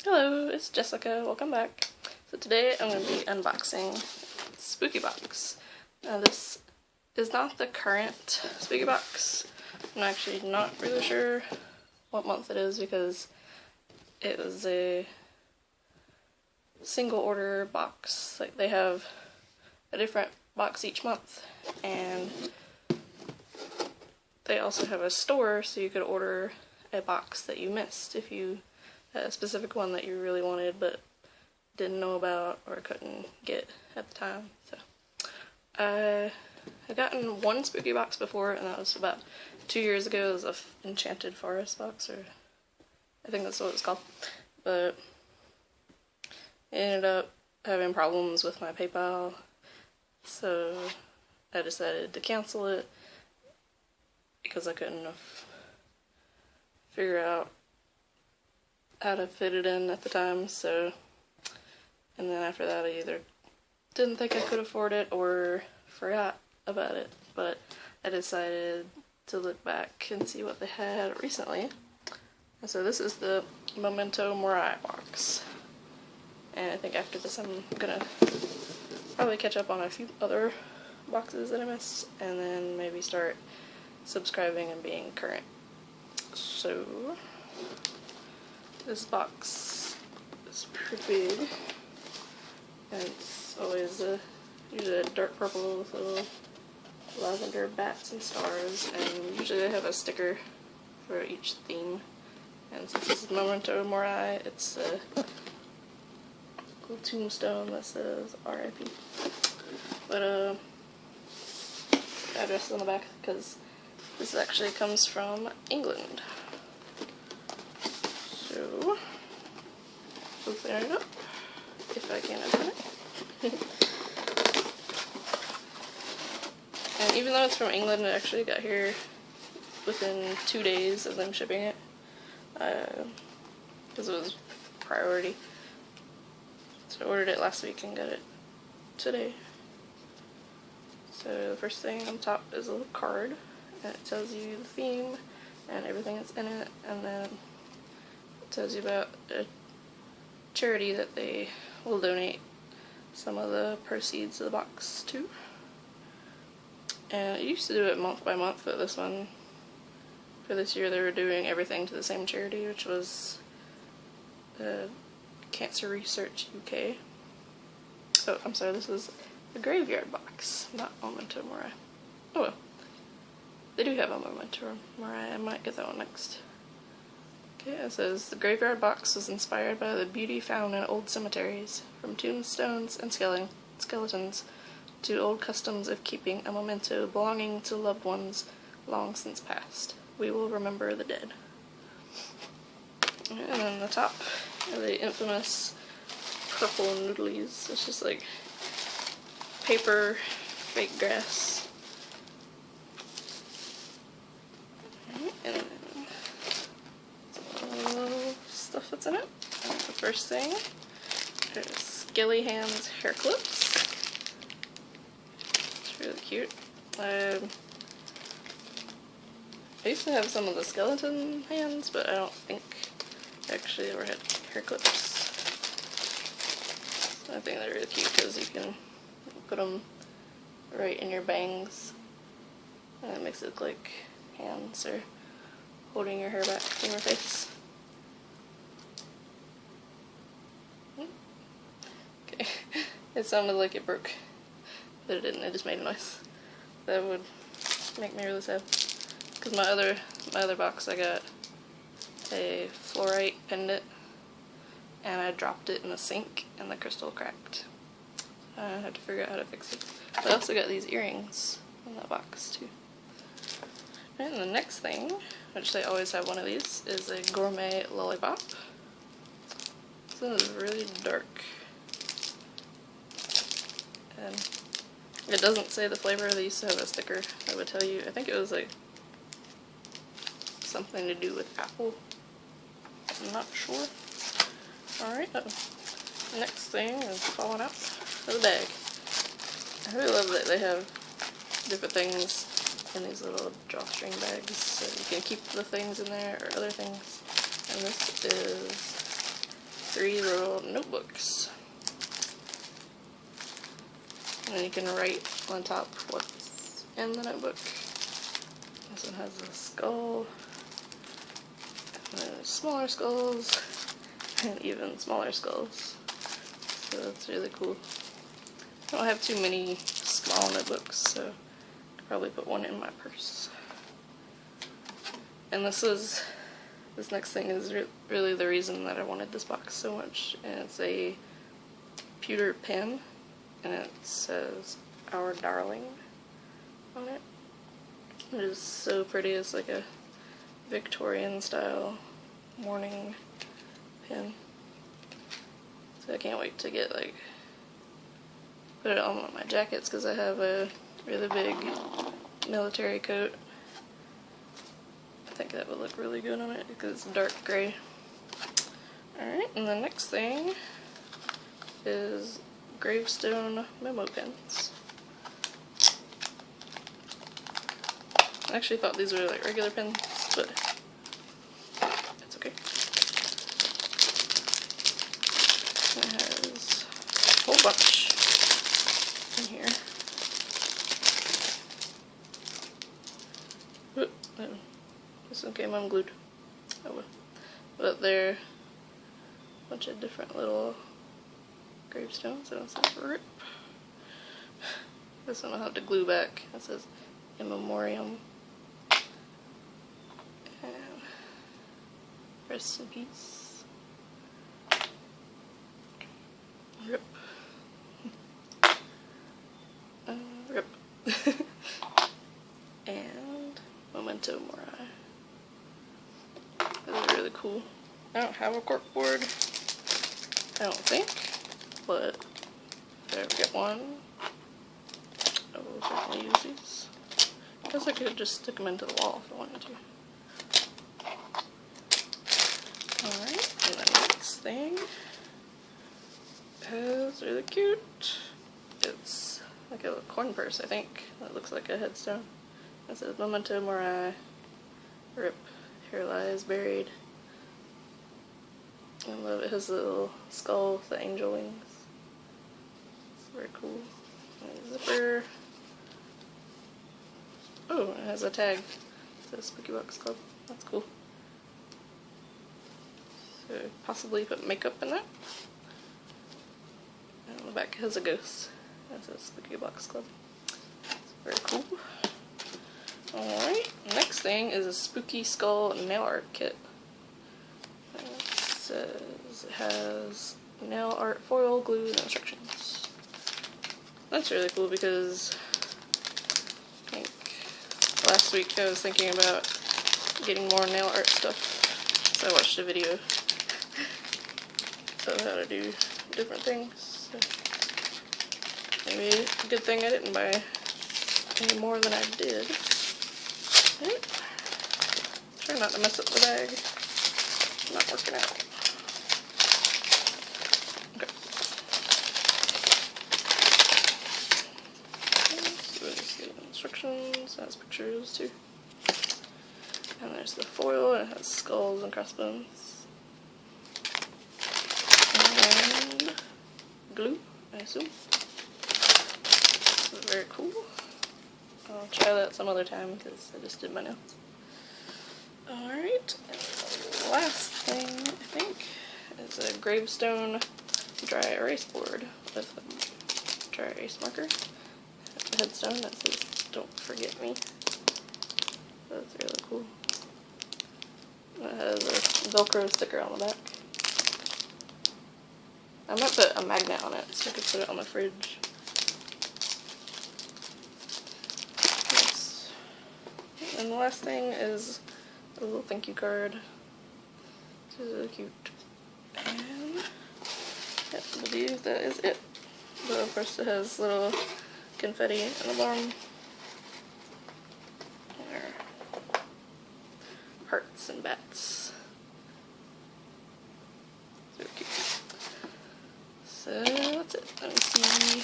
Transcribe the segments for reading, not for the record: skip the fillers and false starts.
Hello, it's Jessica. Welcome back. So today I'm going to be unboxing Spooky Box. Now this is not the current Spooky Box. I'm actually not really sure what month it is because it was a single order box. Like they have a different box each month, and they also have a store so you could order a box that you missed if you had a specific one that you really wanted but didn't know about or couldn't get at the time. So I had gotten one Spooky Box before, and that was about 2 years ago. It was a Enchanted Forest box, or I think that's what it's called. But I ended up having problems with my PayPal, so I decided to cancel it because I couldn't figure out how to fit it in at the time. So, and then after that I either didn't think I could afford it or forgot about it, but I decided to look back and see what they had recently. And so this is the Memento Mori box, and I think after this I'm gonna probably catch up on a few other boxes that I missed, and then maybe start subscribing and being current. So this box is pretty big, and it's always usually a dark purple with little lavender bats and stars, and usually they have a sticker for each theme. And since this is Memento Mori, it's a little tombstone that says R.I.P. But address on the back, because this actually comes from England. So open it up, if I can open it. And even though it's from England, it actually got here within 2 days of them shipping it, because it was priority. So I ordered it last week and got it today. So the first thing on top is a little card, and it tells you the theme and everything that's in it, and then it tells you about a charity that they will donate some of the proceeds of the box to. And it used to do it month by month, but this one, for this year, they were doing everything to the same charity, which was Cancer Research UK. Oh, I'm sorry, this is the Graveyard Box, not Memento Mori. Oh well. They do have a Memento Mori, I might get that one next. Okay, it says, the Graveyard Box was inspired by the beauty found in old cemeteries, from tombstones and skeletons to old customs of keeping a memento belonging to loved ones long since passed. We will remember the dead. And then the top are the infamous purple noodlies. It's just like paper, fake grass. And then stuff that's in it. And the first thing is Skelly Hands hair clips. It's really cute. I used to have some of the skeleton hands, but I don't think I actually ever had hair clips. I think they're really cute because you can put them right in your bangs, and it makes it look like hands are holding your hair back from your face. Okay, it sounded like it broke, but it didn't. It just made a noise. That would make me really sad. Because my other box, I got a fluorite pendant, and I dropped it in the sink, and the crystal cracked. I have to figure out how to fix it. But I also got these earrings in that box too. And the next thing, which they always have one of these, is a gourmet lollipop. This is really dark, and it doesn't say the flavor. They used to have a sticker that would tell you. I think it was like something to do with apple. I'm not sure. Alright, the next thing is falling out of the bag. I really love that they have different things in these little drawstring bags, so you can keep the things in there or other things. And this is 3 little notebooks. And then you can write on top what's in the notebook. This one has a skull, and then smaller skulls, and even smaller skulls. So that's really cool. I don't have too many small notebooks, so I'll probably put one in my purse. And this next thing is really the reason that I wanted this box so much. And it's a pewter pen, and it says "Our Darling" on it. It is so pretty. It's like a Victorian style morning pen. So I can't wait to get put it on one of my jackets because I have a really big military coat. I think that would look really good on it because it's dark gray. Alright, and the next thing is Gravestone memo pens. I actually thought these were like regular pens, but it's okay. It has a whole bunch in here. Ooh, this one came unglued. Oh well. But they're a bunch of different little gravestones. That one says RIP. This one I'll have to glue back. It says "In Memoriam." And "Rest in Peace." RIP. RIP. And "Memento Mori." Those are really cool. I don't have a corkboard, I don't think, but if I ever get one, I will certainly use these. I guess I could just stick them into the wall if I wanted to. Alright, and the next thing is really cute. It's like a coin purse, I think, that looks like a headstone. It says "Memento Mori, RIP, here lies buried." I love it. It has a little skull with the angel wings. It's very cool. And a zipper. Oh, it has a tag. It says Spooky Box Club. That's cool. So possibly put makeup in that. And on the back it has a ghost. It says Spooky Box Club. It's very cool. Alright, next thing is a Spooky Skull nail art kit. It has nail art foil, glue, and instructions. That's really cool because I think last week I was thinking about getting more nail art stuff. So I watched a video of how to do different things. So maybe a good thing I didn't buy any more than I did. Right. Try not to mess up the bag. It's not working out. Okay. So there's the instructions, it has pictures too. And there's the foil, and it has skulls and crossbones. And glue, I assume. This is very cool. I'll try that some other time because I just did my nails. Alright, the last thing I think is a Gravestone dry erase board with a dry erase marker. A headstone that says "Don't Forget Me." That's really cool. It has a Velcro sticker on the back. I might put a magnet on it so I could put it on the fridge. Yes. And the last thing is a little thank you card. This is really cute. And yeah, I believe that is it. But of course it has little confetti in the bottom. There. Hearts and bats. So cute. So that's it. Let me see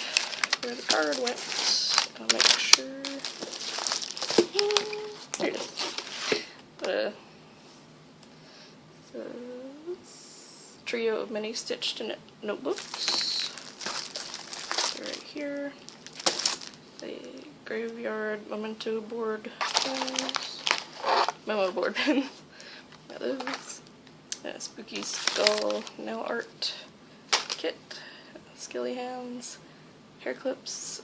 where the card went. I'll make sure. There it is. So it's trio couple of mini stitched notebooks. They're right here. The graveyard memento board pins. Memo board pins. Got those. A spooky skull nail art kit. Skilly hands. Hair clips.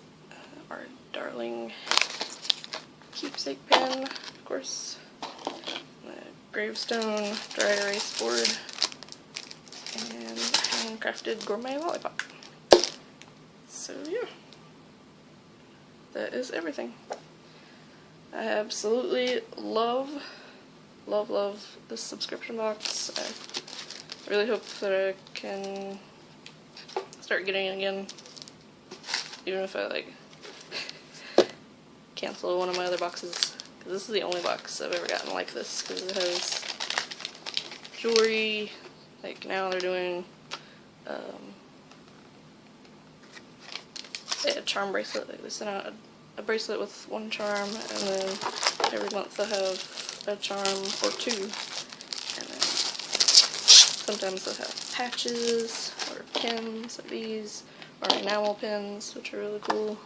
Our darling keepsake pen, of course. Gravestone dry erase board. And handcrafted gourmet lollipop. So yeah, that is everything. I absolutely love this subscription box. I really hope that I can start getting it again, even if I like cancel one of my other boxes, because this is the only box I've ever gotten like this, because it has jewelry. Like now they're doing a charm bracelet. Like they sent out a bracelet with one charm, and then every month they'll have a charm or two. And then sometimes they'll have patches or pins of these, or enamel pins, which are really cool.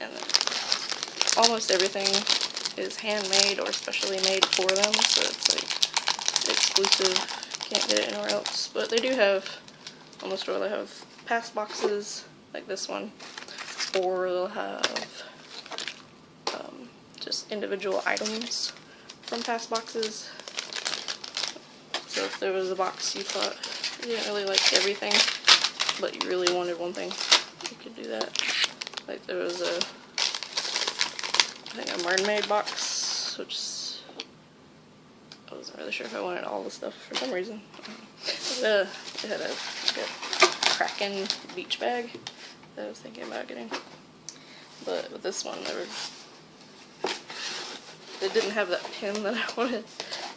And then almost everything is handmade or specially made for them, so it's like exclusive. Can't get it anywhere else. But they do have, almost all, they have past boxes like this one, or they'll have just individual items from past boxes. So if there was a box you thought you didn't really like everything, but you really wanted one thing, you could do that. Like there was a, I think, a mermaid box, which I wasn't really sure if I wanted all the stuff for some reason. It had a Kraken beach bag that I was thinking about getting. But with this one, they didn't have that pin that I wanted,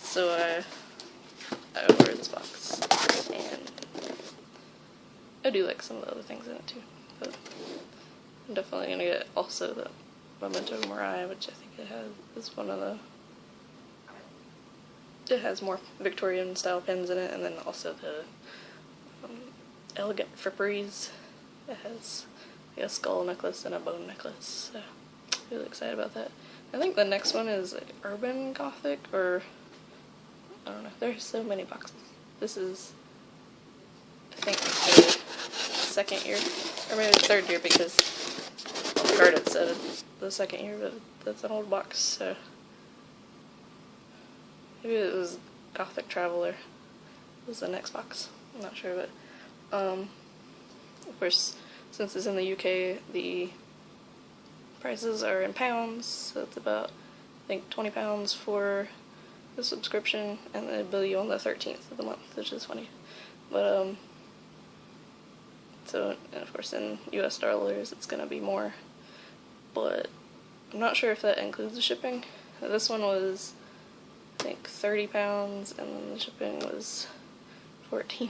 so I ordered this box. And I do like some of the other things in it too. But I'm definitely going to get also the Memento Mori, which I think it has, is one of the, it has more Victorian style pins in it, and then also the Elegant Fripperies. It has like a skull necklace and a bone necklace, so I'm really excited about that. I think the next one is like Urban Gothic, or I don't know, there's so many boxes. This is, I think, the second year, or maybe the third year, because on the card it said the second year, but that's an old box, so maybe it was Gothic Traveler was the next box. I'm not sure, but of course, since it's in the UK, the prices are in pounds, so it's about, I think, £20 for the subscription, and they bill you on the 13th of the month, which is funny. But so, and of course in US dollars it's gonna be more, but I'm not sure if that includes the shipping. This one was, I think, £30, and then the shipping was $14.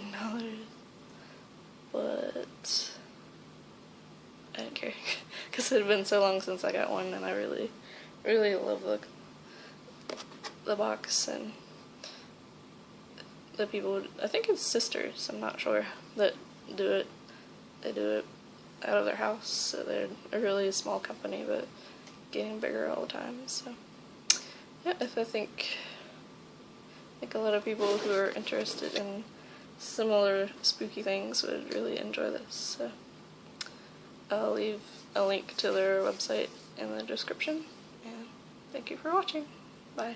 But I didn't care, because it had been so long since I got one, and I really love the box, and the people, I think it's sisters, I'm not sure, that do it. They do it out of their house, so they're a really small company, but getting bigger all the time. So yeah, I think a lot of people who are interested in similar spooky things would really enjoy this. So I'll leave a link to their website in the description, and thank you for watching. Bye.